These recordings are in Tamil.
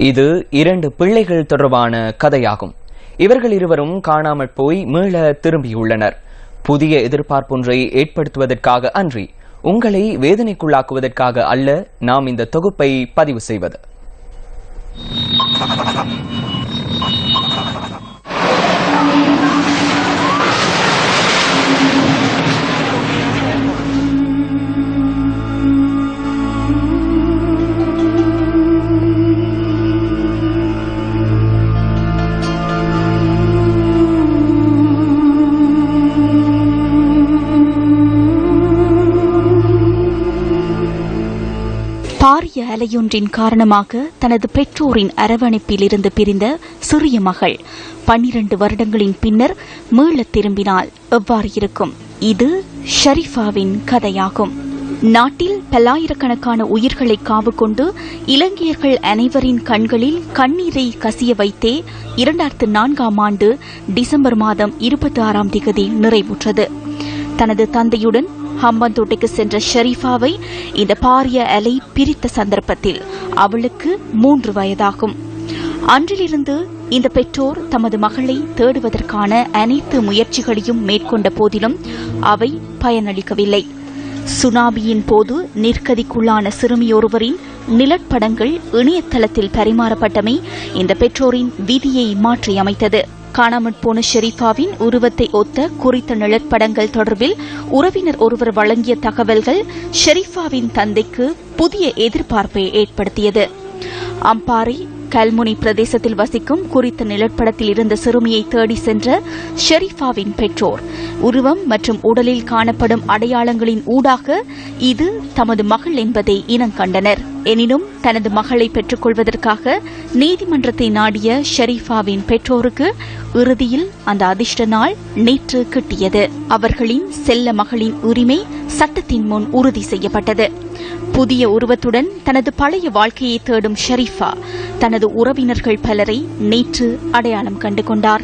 இது 2 பிள்ளைகள் தொடர்பான கதையாகும். இவர்கள் இருவரும் காணாமற் போய் மீள திரும்பியுள்ளனர். புதிய எதிர்பார்ப்பொன்றை ஏற்படுத்துவதற்காக அன்றி உங்களை வேதனைக்குள்ளாக்குவதற்காக அல்ல நாம் இந்த தொகுப்பை பதிவு செய்வது. பாரிய அலையொன்றின் காரணமாக தனது பெற்றோரின் அரவணைப்பில் இருந்து பிரிந்த சிறிய மகள் 12 வருடங்களின் பின்னர் மீளத் திரும்பினால் எவ்வாறு இருக்கும்? இது ஷரீஃபாவின் கதையாகும். நாட்டில் பல்லாயிரக்கணக்கான உயிர்களை காவு கொண்டு இலங்கையர்கள் அனைவரின் கண்களில் கண்ணீரை கசிய வைத்தே 2004ஆம் ஆண்டு டிசம்பர் மாதம் 26ஆம் தேதி நிறைவுற்றது. தனது தந்தையுடன் ஹம்பாந்தோட்டைக்கு சென்ற ஷரீஃபாவை இந்த பாரிய அலை பிரித்த சந்தர்ப்பத்தில் அவளுக்கு 3 வயதாகும். அன்றிலிருந்து இந்த பெற்றோர் தமது மகளை தேடுவதற்கான அனைத்து முயற்சிகளையும் மேற்கொண்ட போதிலும் அவை பயனளிக்கவில்லை. சுனாமியின் போது நிர்கதிக்குள்ளான சிறுமியொருவரின் நிழற்படங்கள் இணையதளத்தில் பரிமாறப்பட்டமை இந்த பெற்றோரின் விதியை மாற்றியமைத்தது. காணாமற் போன ஷரீஃபாவின் உருவத்தை ஒத்த குறித்த நிழற்படங்கள் தொடர்பில் உறவினர் ஒருவர் வழங்கிய தகவல்கள் ஷரீஃபாவின் தந்தைக்கு புதிய எதிர்பார்ப்பை ஏற்படுத்தியது. அம்பாறை கல்முனை பிரதேசத்தில் வசிக்கும் குறித்த நிழற்படத்தில் இருந்த சிறுமியை தேடி சென்ற ஷரீஃபாவின் பெற்றோர் உருவம் மற்றும் உடலில் காணப்படும் அடையாளங்களின் ஊடாக இது தமது மகள் என்பதை இனங்கண்டனர். எனினும் தனது மகளை பெற்றுக் கொள்வதற்காக நீதிமன்றத்தை நாடிய ஷரீஃபாவின் பெற்றோருக்கு இறுதியில் அந்த அதிர்ஷ்ட நாள் நேற்று கிட்டியது. அவர்களின் செல்ல மகளின் உரிமை சட்டத்தின் முன் உறுதி செய்யப்பட்டது. புதிய உருவத்துடன் தனது பழைய வாழ்க்கையை தேடும் ஷரீஃபா தனது உறவினர்கள் பலரை நேற்று அடையாளம் கண்டு கொண்டார்.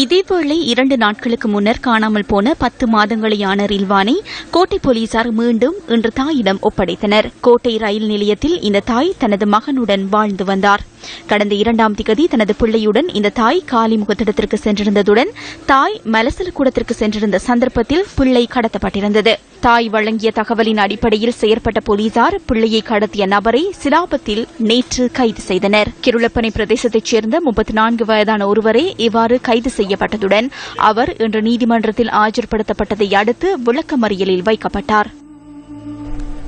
இதேவேளை 2 நாட்களுக்கு முன்னர் காணாமல் போன 10 மாதங்களையான ரில்வானை கோட்டை போலீசார் மீண்டும் இன்று தாயிடம் ஒப்படைத்தனர். கோட்டை ரயில் நிலையத்தில் இந்த தாய் தனது மகனுடன் வாழ்ந்து வந்தார். கடந்த 2ஆம் தேதி தனது பிள்ளையுடன் இந்த தாய் காலிமுகத்திடத்திற்கு சென்றிருந்ததுடன் தாய் மலசலக்கூடத்திற்கு சென்றிருந்த சந்தர்ப்பத்தில் பிள்ளை கடத்தப்பட்டிருந்தது. தாய் வழங்கிய தகவலின் அடிப்படையில் செயற்பட்ட போலீசார் பிள்ளையை கடத்திய நபரை சிலாபத்தில் நேற்று கைது செய்தனர். கிருளப்பனை பிரதேசத்தைச் சேர்ந்த 34 வயதான ஒருவரே இவ்வாறு கைது செய்யப்பட்டதுடன் அவர் இன்று நீதிமன்றத்தில் ஆஜர்படுத்தப்பட்டதை அடுத்து விளக்கமறியலில் வைக்கப்பட்டார்.